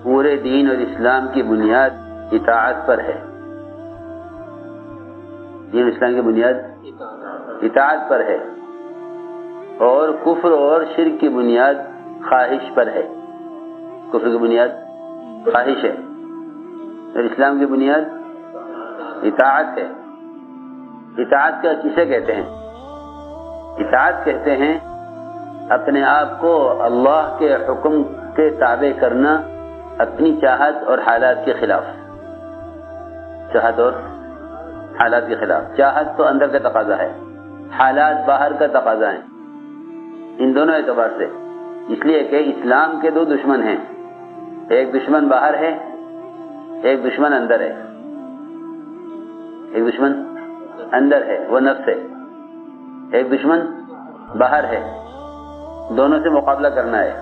پورے دین اور اسلام کی بنیاد اطاعت پر ہے. دین اسلام کی بنیاد اطاعت پر ہے، اور کفر اور شرک کی بنیاد خواہش پر ہے. کفر کی بنیاد خواہش ہے اور اسلام کی بنیاد اطاعت ہے. اطاعت کا کسے کہتے ہیں؟ اطاعت کہتے ہیں اپنے آپ کو اللہ کے حکم کے تابع کرنا اپنی چاہت اور حالات کے خلاف. چاہت اور حالات کے خلاف. چاہت تو اندر کا تقاضا ہے، حالات باہر کا تقاضا ہے. ان دونوں اعتبار سے، اس لیے کہ اسلام کے دو دشمن ہیں، ایک دشمن باہر ہے، ایک دشمن اندر ہے. ایک دشمن اندر ہے وہ نفس ہے، ایک دشمن باہر ہے. دونوں سے مقابلہ کرنا ہے،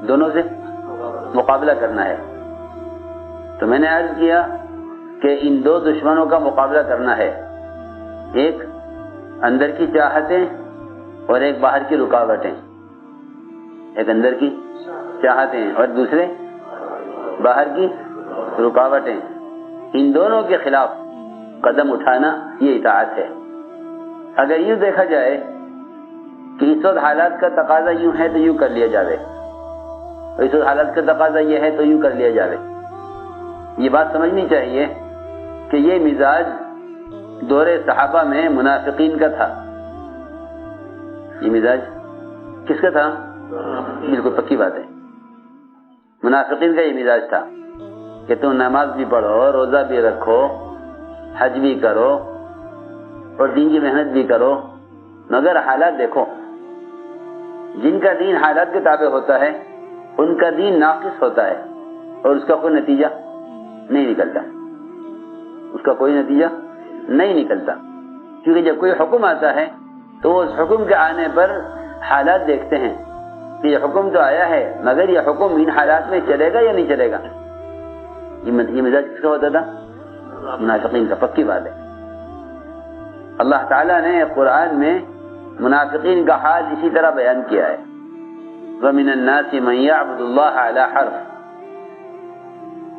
دونوں سے مقابلہ کرنا ہے. تو میں نے عرض کیا کہ ان دو دشمنوں کا مقابلہ کرنا ہے، ایک اندر کی چاہتیں اور ایک باہر کی رکاوٹیں. ایک اندر کی چاہتیں اور دوسرے باہر کی رکاوٹیں. ان دونوں کے خلاف قدم اٹھانا یہ اطاعت ہے. اگر یوں دیکھا جائے کہ اس وقت حالات کا تقاضا یوں ہے تو یوں کر لیا جاوے، اور اس وقت حالات کا تقاضا یہ ہے تو یوں کر لیا جاوے. یہ بات سمجھنی چاہیے کہ یہ مزاج دور صحابہ میں منافقین کا تھا. یہ مزاج کس کا تھا؟ بالکل پکی بات ہے، منافقین کا یہ مزاج تھا کہ تم نماز بھی پڑھو، روزہ بھی رکھو، حج بھی کرو اور دین کی محنت بھی کرو، مگر حالات دیکھو. جن کا دین حالات کے تابع ہوتا ہے ان کا دین ناقص ہوتا ہے اور اس کا کوئی نتیجہ نہیں نکلتا. اس کا کوئی نتیجہ نہیں نکلتا، کیونکہ جب کوئی حکم آتا ہے تو وہ اس حکم کے آنے پر حالات دیکھتے ہیں کہ یہ حکم تو آیا ہے مگر یہ حکم ان حالات میں چلے گا یا نہیں چلے گا. یہ مزاج کس کا ہوتا تھا؟ منافقین کا. پکی بات ہے. اللہ تعالیٰ نے قرآن میں منافقین کا حال اسی طرح بیان کیا ہے. وَمِنَ النَّاسِ مَن يَعْبُدُ اللَّهَ عَلَى حَرْفٍ،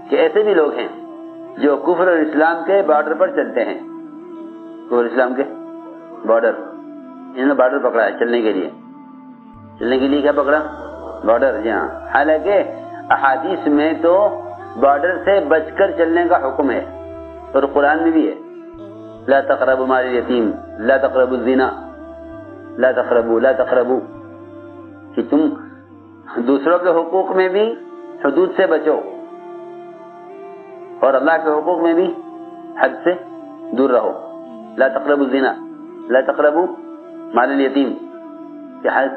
کہ ایسے بھی لوگ ہیں جو کفر اور اسلام کے بارڈر پر چلتے ہیں. کفر اور اسلام کے بارڈر، انہوں نے بارڈر پکڑا ہے چلنے کے لیے. چلنے کے لیے کیا پکڑا؟ بارڈر. جی ہاں، حالانکہ احادیث میں تو بارڈر سے بچ کر چلنے کا حکم ہے اور قرآن میں بھی ہے. لا تقربوا مال الیتیم، لا تقربوا الزنا، لا تقربوا، کہ تم دوسروں کے حقوق میں بھی حدود سے بچو اور اللہ کے حقوق میں بھی حد سے دور رہو. لا تقربوا الزنا، لا تقربوا مال الیتیم، کہ حد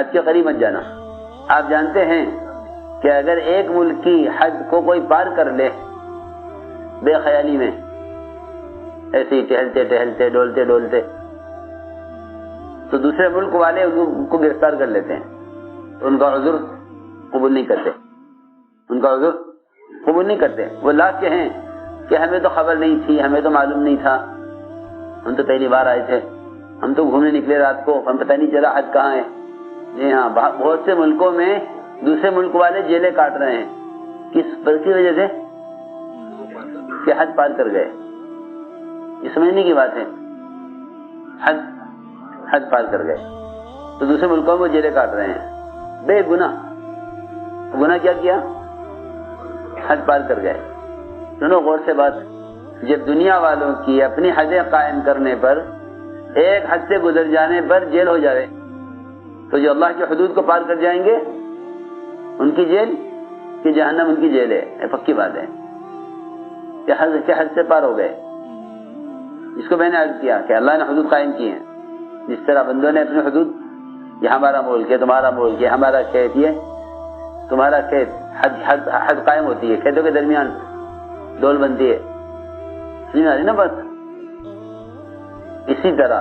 کے قریب مت جانا. آپ جانتے ہیں کہ اگر ایک ملک کی حد کو کوئی پار کر لے بے خیالی میں، ایسے ہی ٹہلتے ڈولتے تو دوسرے ملک والے ان کو گرفتار کر لیتے ہیں. ان کا عذر قبول نہیں کرتے، ان کا عذر قبول نہیں کرتے. وہ لاکھ کے ہیں کہ ہمیں تو خبر نہیں تھی، ہمیں تو معلوم نہیں تھا، ہم تو پہلی بار آئے تھے، ہم تو گھومنے نکلے رات کو، ہم پتہ نہیں چلا حد کہاں ہے. جی ہاں، بہت سے ملکوں میں دوسرے ملک والے جیلیں کاٹ رہے ہیں. کس وجہ سے؟ کہ حد پار کر گئے. یہ سمجھنے کی بات ہے. حد پار کر گئے تو دوسرے ملکوں میں جیلیں کاٹ رہے ہیں بے گناہ کیا؟ حد پار کر گئے. سنو غور سے بات، جب دنیا والوں کی اپنی حدیں قائم کرنے پر، ایک حد سے گزر جانے پر جیل ہو جائے، تو جو اللہ کی حدود کو پار کر جائیں گے ان کی جیل کہ جہنم ان کی جیل ہے. یہ پکی بات ہے کہ حد سے پار ہو گئے. اس کو میں نے عرض کیا کہ اللہ نے حدود قائم کی ہیں. جس طرح بندوں نے اپنی حدود، یہ ہمارا ملک ہے، تمہارا ملک ہے، ہمارا کھیت یہ تمہارا کھیت، حد قائم ہوتی ہے. کھیتوں کے درمیان ڈول بنتی ہے. سمجھ آ رہی نا بس؟ اسی طرح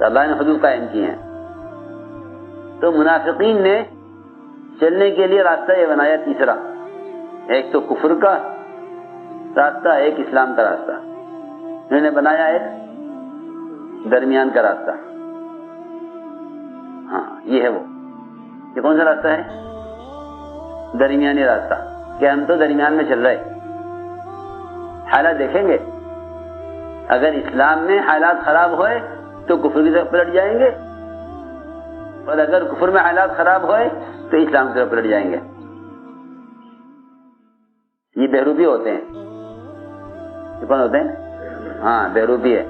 اللہ نے حدود قائم کی ہیں. تو منافقین نے چلنے کے لیے راستہ یہ بنایا تیسرا، ایک تو کفر کا راستہ، ایک اسلام کا راستہ. انہوں نے بنایا ایک درمیان کا راستہ. ہاں، یہ ہے وہ یہ کون سا راستہ ہے؟ درمیانی راستہ، کہ ہم تو درمیان میں چل رہے. حالات دیکھیں گے، اگر اسلام میں حالات خراب ہوئے تو کفر کی طرف پلٹ جائیں گے، اور اگر کفر میں حالات خراب ہوئے تو اسلام کی طرف پلٹ جائیں گے. یہ بہروپی ہوتے ہیں. یہ کون ہوتے ہیں؟ ہاں بہروپی ہے.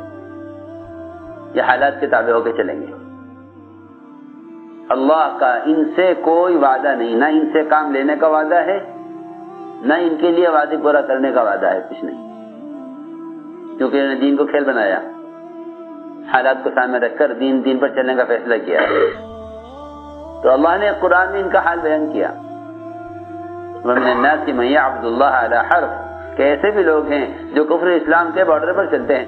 یہ حالات کے تابع ہو کے چلیں گے. اللہ کا ان سے کوئی وعدہ نہیں، نہ ان سے کام لینے کا وعدہ ہے، نہ ان کے لیے وعدے پورا کرنے کا وعدہ ہے، کچھ نہیں. کیونکہ انہوں نے دین کو کھیل بنایا، حالات کو سامنے رکھ کر دین پر چلنے کا فیصلہ کیا. تو اللہ نے قرآن میں ان کا حال بیان کیا. وَمِنَ النَّاسِ مَن يَعْبُدُ اللَّهَ عَلَى حَرْفٍ، کہ ایسے بھی لوگ ہیں جو کفر اسلام کے بارڈر پر چلتے ہیں.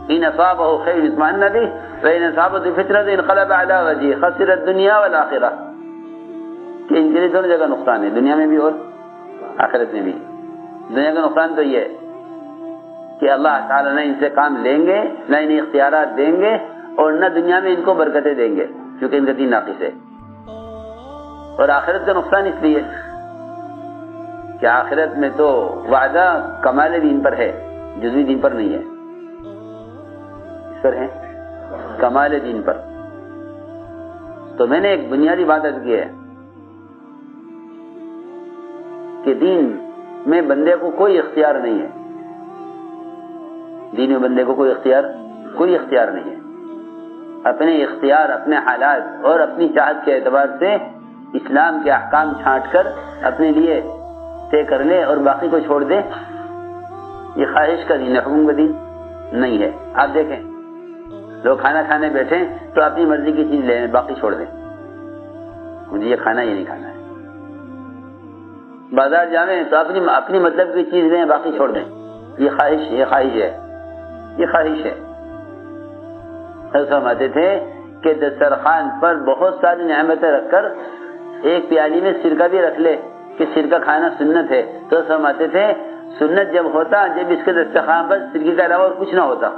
إِنْ أَصَابَهُ خَيْرٌ اطْمَأَنَّ بِهِ وَإِنْ أَصَابَتْهُ فِتْنَةٌ انقلب عَلَى وَجْهِهِ خَسِرَ الدُّنْيَا وَالْآخِرَةَ. کہ ان کے لیے دونوں جگہ نقصان ہے، دنیا میں بھی اور آخرت میں بھی. دنیا کا نقصان تو یہ ہے کہ اللہ تعالیٰ نہ ان سے کام لیں گے، نہ انہیں اختیارات دیں گے، اور نہ دنیا میں ان کو برکتیں دیں گے کیونکہ ان کا دین ناقص ہے. اور آخرت کا نقصان اس لیے کہ آخرت میں تو وعدہ کمال دین پر ہے، جزوی دین پر نہیں ہے. اس پر ہے کمال دین پر. تو میں نے ایک بنیادی بات عرض کی ہے کہ دین میں بندے کو کوئی اختیار نہیں ہے. دین میں بندے کو کوئی اختیار نہیں ہے. اپنے اختیار، اپنے حالات اور اپنی چاہت کے اعتبار سے اسلام کے احکام چھانٹ کر اپنے لیے طے کر لے اور باقی کو چھوڑ دے. یہ خواہش کا دین ہے، حکم کا دین نہیں ہے. آپ دیکھیں لوگ کھانا کھانے بیٹھیں تو اپنی مرضی کی چیز لیں، باقی چھوڑ دیں. مجھے یہ کھانا، یہ نہیں کھانا ہے. بازار جاویں تو اپنی مطلب کی چیز لیں، باقی چھوڑ دیں. یہ خواہش ہے. فرماتے تھے کہ دسترخوان پر بہت ساری نعمتیں رکھ کر ایک پیالی میں سرکہ بھی رکھ لے کہ سرکہ کھانا سنت ہے، تو فرماتے تھے سنت جب ہوتا جب اس کے دسترخوان پر سرکے کے علاوہ اور کچھ نہ ہوتا.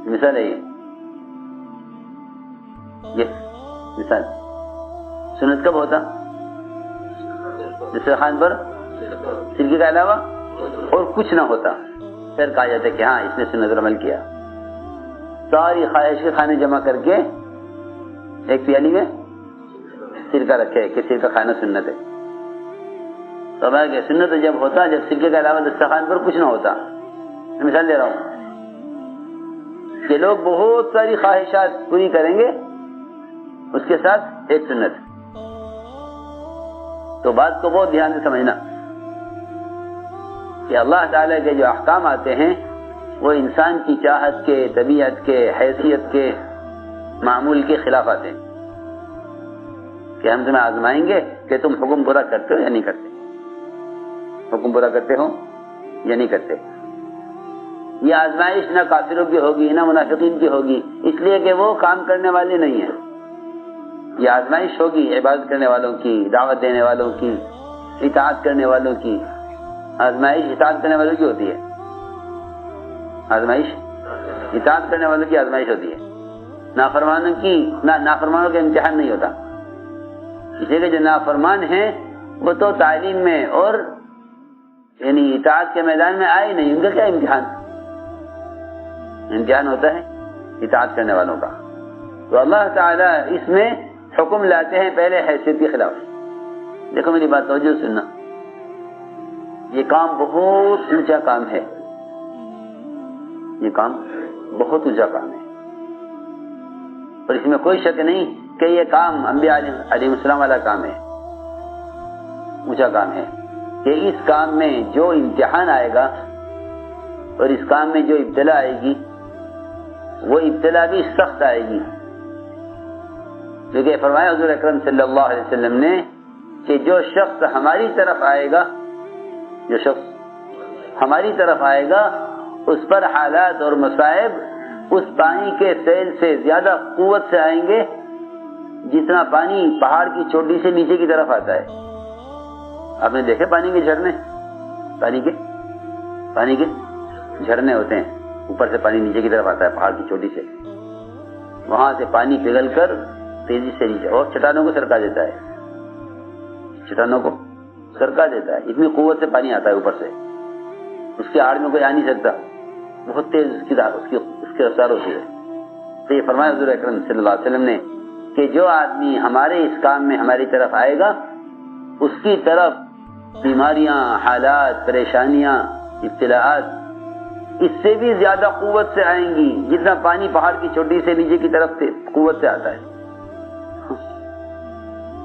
مثال ہے یہ مثال. سنت کب ہوتا؟ دسترخوان پر سرکے کے علاوہ اور کچھ نہ ہوتا. پھر کہا جاتا ہے کہ ہاں اس نے سنت پر عمل کیا. ساری خواہش کے کھانے جمع کر کے ایک پیالی میں سرکہ رکھے کہ سرکہ کھانا سنت ہے. تو کہ سنت جب ہوتا جب سرکے کے علاوہ دسترخوان پر کچھ نہ ہوتا. میں مثال دے رہا ہوں کہ لوگ بہت ساری خواہشات پوری کریں گے، اس کے ساتھ ایک سنت. تو بات کو بہت دھیان سے سمجھنا کہ اللہ تعالیٰ کے جو احکام آتے ہیں وہ انسان کی چاہت کے، طبیعت کے، حیثیت کے، معمول کے خلاف آتے ہیں. کہ ہم تمہیں آزمائیں گے کہ تم حکم پورا کرتے ہو یا نہیں کرتے، حکم پورا کرتے ہو یا نہیں کرتے. یہ آزمائش نہ کافروں کی ہوگی نہ منافقین کی ہوگی، اس لیے کہ وہ کام کرنے والے نہیں ہیں. یہ آزمائش ہوگی عبادت کرنے والوں کی، دعوت دینے والوں کی، اطاعت کرنے والوں کی. آزمائش اطاعت کرنے والوں کی ہوتی ہے، آزمائش اطاعت کرنے والوں کی آزمائش ہوتی ہے. نافرمانوں کی نافرمانوں کا امتحان نہیں ہوتا. اس لیے کہ جو نافرمان ہیں وہ تو تعلیم میں اور یعنی اطاعت کے میدان میں آئے نہیں، ان کا کیا امتحان ہوتا ہے اطاعت کرنے والوں کا. تو اللہ تعالیٰ اس میں حکم لاتے ہیں پہلے حیثیت کے خلاف. دیکھو میری بات توجہ سننا، یہ کام بہت اونچا کام ہے. یہ کام بہت اونچا کام ہے اور اس میں کوئی شک نہیں کہ یہ کام انبیاء علیہ السلام والا کام ہے، اونچا کام ہے. کہ اس کام میں جو امتحان آئے گا اور اس کام میں جو ابتلا آئے گی وہ ابتلا بھی سخت آئے گی. کیونکہ فرمایا حضور اکرم صلی اللہ علیہ وسلم نے کہ جو شخص ہماری طرف آئے گا اس پر حالات اور مصائب اس پانی کے سیل سے زیادہ قوت سے آئیں گے جتنا پانی پہاڑ کی چوٹی سے نیچے کی طرف آتا ہے. آپ نے دیکھے پانی کے جھرنے، پانی کے جھرنے ہوتے ہیں، اوپر سے پانی نیچے کی طرف آتا ہے پہاڑ کی چوٹی سے. وہاں سے پانی پگھل کر تیزی سے نیچے، اور چٹانوں کو سرکا دیتا ہے، چٹانوں کو سرکا دیتا ہے، اتنی قوت سے پانی آتا ہے اوپر سے، اس کی آڑ میں کوئی آ نہیں سکتا، بہت تیز اس کی رفتار ہوتی ہے۔ تو یہ فرمایا حضور اکرم صلی اللہ علیہ وسلم نے کہ جو آدمی ہمارے اس کام میں ہماری طرف آئے گا، اس کی طرف بیماریاں، حالات، پریشانیاں، ابتلاءات اس سے بھی زیادہ قوت سے آئیں گی جتنا پانی پہاڑ کی چوٹی سے نیچے کی طرف سے قوت سے آتا ہے۔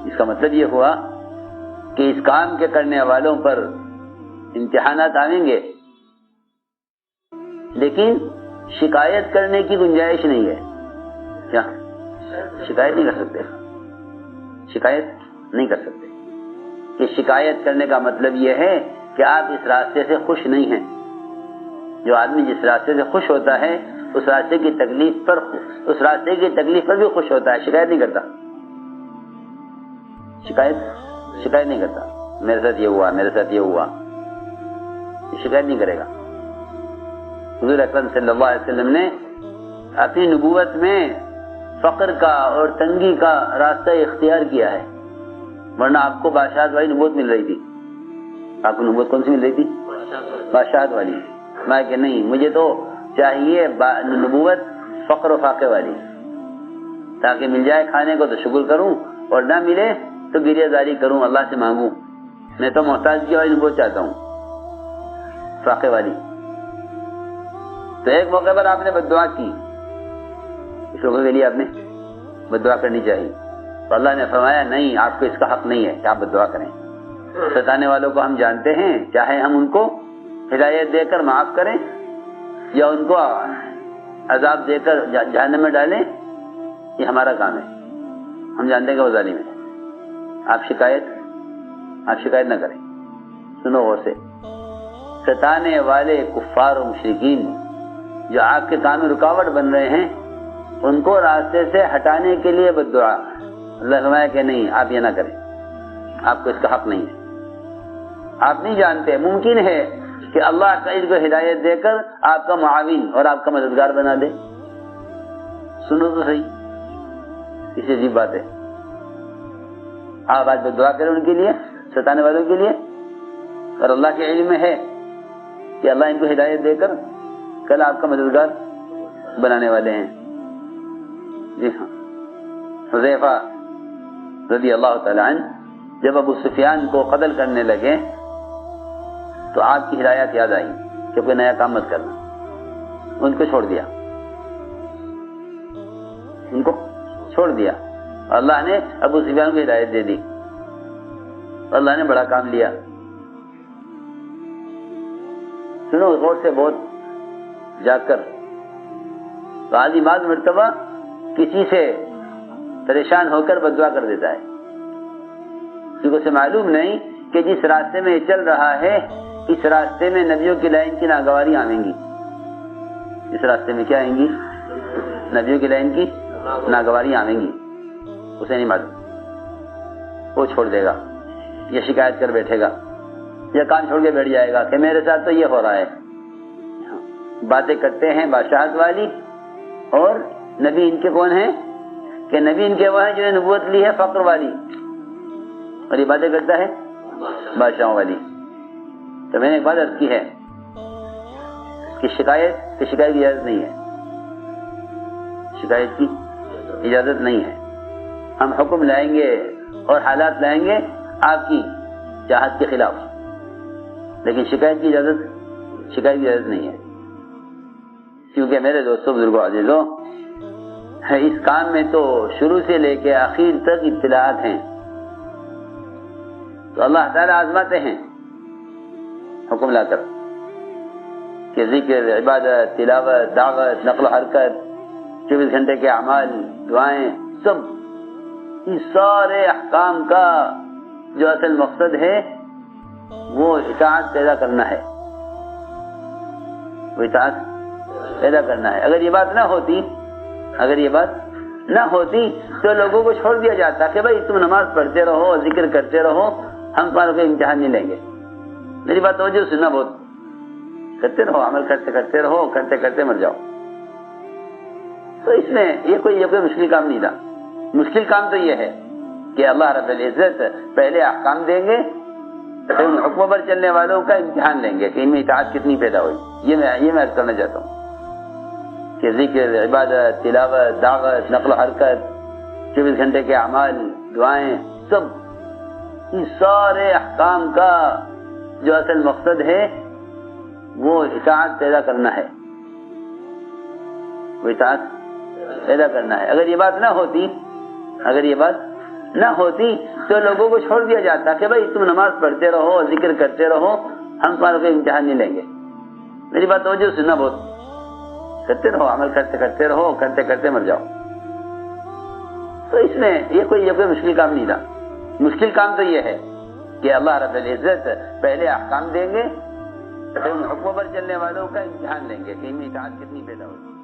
اس کا مطلب یہ ہوا کہ اس کام کے کرنے والوں پر امتحانات آئیں گے، لیکن شکایت کرنے کی گنجائش نہیں ہے۔ کیا شکایت نہیں کر سکتے؟ شکایت نہیں کر سکتے کہ شکایت کرنے کا مطلب یہ ہے کہ آپ اس راستے سے خوش نہیں ہیں۔ جو آدمی جس راستے سے خوش ہوتا ہے اس راستے کی تکلیف پر بھی خوش ہوتا ہے، شکایت نہیں کرتا، شکایت نہیں کرتا، میرے ساتھ یہ ہوا، میرے ساتھ یہ ہوا، شکایت نہیں کرے گا۔ حضور اکرم صلی اللہ علیہ وسلم نے اپنی نبوت میں فقر کا اور تنگی کا راستہ اختیار کیا ہے، ورنہ آپ کو بادشاہت والی نبوت مل رہی تھی۔ آپ کو نبوت کون سی مل رہی تھی؟ بادشاہت والی۔ میں کہ نہیں، مجھے تو چاہیے نبوت فقر و فاقے والی، تاکہ مل جائے کھانے کو تو شکر کروں، اور نہ ملے تو گریہ زاری کروں، اللہ سے مانگوں۔ میں تو محتاجگی والی نبوت چاہتا ہوں، فاقے والی۔ تو ایک موقع پر آپ نے بد دعا کی، اس لوگوں کے لیے آپ نے بد دعا کرنی چاہیے، تو اللہ نے فرمایا نہیں، آپ کو اس کا حق نہیں ہے کہ آپ بد دعا کریں۔ ستانے والوں کو ہم جانتے ہیں، چاہے ہم ان کو ہدایت دے کر معاف کریں یا ان کو عذاب دے کر جہنم میں ڈالیں، یہ ہمارا کام ہے، ہم جانتے ہیں کہ وہ ظالم ہے۔ آپ شکایت نہ کریں۔ سنو غور سے، ستانے والے کفار و مشرکین جو آپ کے کام میں رکاوٹ بن رہے ہیں، ان کو راستے سے ہٹانے کے لیے بد دعا، اللہ فرمایا کہ نہیں، آپ یہ نہ کریں، آپ کو اس کا حق نہیں ہے۔ آپ نہیں جانتے، ممکن ہے کہ اللہ تعالی کو ہدایت دے کر آپ کا معاون اور آپ کا مددگار بنا دے۔ سنو تو صحیح، کسی عجیب بات ہے۔ آپ آج بد دعا کریں ان کے لیے، ستانے والوں کے لیے، اور اللہ کے علم میں ہے کہ اللہ ان کو ہدایت دے کر کل آپ کا مددگار بنانے والے ہیں۔ جی ہاں، حذیفہ رضی اللہ تعالی عنہ جب ابو سفیان کو قتل کرنے لگے تو آپ کی ہدایت یاد آئی کہ کوئی نیا کام مت کرنا، ان کو چھوڑ دیا، اللہ نے ابو سفیان کو ہدایت دے دی، اللہ نے بڑا کام لیا۔ سنو غور سے بہت جا کر، تو آدمی بعض مرتبہ کسی سے پریشان ہو کر بد دعا کر دیتا ہے، کیونکہ اسے معلوم نہیں کہ جس راستے میں یہ چل رہا ہے اس راستے میں نبیوں کی لائن کی ناگواری آئیں گی، اس راستے میں کیا آئیں گی؟ نبیوں کی لائن کی ناگواری آئیں گی، اسے نہیں معلوم، وہ چھوڑ دے گا یا شکایت کر بیٹھے گا یا کان چھوڑ کے بیٹھ جائے گا کہ میرے ساتھ تو یہ ہو رہا ہے۔ باتیں کرتے ہیں بادشاہت والی، اور نبی ان کے کون ہیں؟ کہ نبی ان کے وہ ہیں جنہوں نے نبوت لی ہے فقر والی، اور یہ باتیں کرتا ہے بادشاہوں والی۔ تو میں نے ایک بات عرض کی ہے کہ شکایت کی اجازت نہیں ہے، شکایت کی اجازت نہیں ہے۔ ہم حکم لائیں گے اور حالات لائیں گے آپ کی چاہت کے خلاف، لیکن شکایت کی اجازت نہیں ہے، کیونکہ میرے دوستوں، بزرگوں، عزیزوں، اس کام میں تو شروع سے لے کے آخر تک ابتلاءات ہیں، تو اللہ تعالیٰ آزماتے ہیں حکم لا کر کہ ذکر، عبادت، تلاوت، دعوت، نقل و حرکت، 24 گھنٹے کے اعمال، دعائیں، سب ان سارے احکام کا جو اصل مقصد ہے وہ اطاعت پیدا کرنا ہے، اگر یہ بات نہ ہوتی تو لوگوں کو چھوڑ دیا جاتا کہ بھائی تم نماز پڑھتے رہو، ذکر کرتے رہو، ہم تمہارے کو امتحان نہیں لیں گے۔ میری بات توجہ سننا، بہت کرتے رہو، عمل کرتے رہو، کرتے مر جاؤ۔ تو اس میں یہ کوئی مشکل کام نہیں تھا، مشکل کام تو یہ ہے کہ اللہ رب العزت پہلے احکام دیں گے تو ان حکموں پر چلنے والوں کا امتحان لیں گے کہ ان میں اطاعت کتنی پیدا ہوئی. یہ میں عرض کرنا چاہتا ہوں کہ ذکر، عبادت، تلاوت، دعوت، نقل و حرکت، 24 گھنٹے کے اعمال، دعائیں، سب ان سارے احکام کا جو اصل مقصد ہے وہ اطاعت پیدا کرنا ہے. وہ اطاعت پیدا کرنا ہے. اگر یہ بات نہ ہوتی تو لوگوں کو چھوڑ دیا جاتا کہ بھائی تم نماز پڑھتے رہو، ذکر کرتے رہو، ہم تمہارے کو امتحان نہیں لیں گے. میری بات توجہ سننا، بہت کرتے رہو، عمل کرتے رہو، کرتے کرتے مر جاؤ. تو اس میں یہ کوئی مشکل کام نہیں تھا. مشکل کام تو یہ ہے کہ اللہ رب العزت پہلے احکام دیں گے تو ان حکموں پر چلنے والوں کا امتحان لیں گے کہ ان میں اطاعت کتنی پیدا ہوئی.